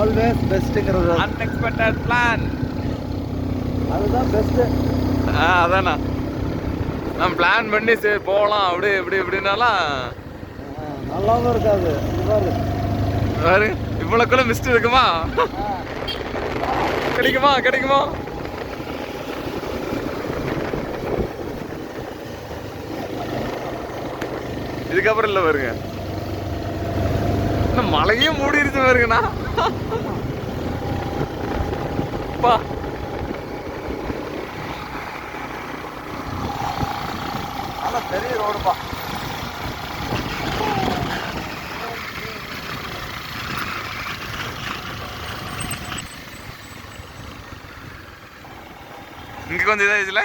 Always பெஸ்ட்ங்கிறது unexpected plan அதுதான் best. அதானா நம்ம பிளான் பண்ணி சரி போகலாம் அப்படி இப்படினாலாம் நல்லாவும் இருக்காது. பாரு இவ்வளோக்குள்ள மிஸ்ட் இருக்குமா? கிடைக்குமா? இதுக்கப்புறம் இல்லை பாருங்க, மழையும் மூடிருச்சு பாருங்கண்ணா. பா நல்லா பெரிய ரோடுப்பா. இங்கே கொஞ்சம் இதாகிடுச்சுல.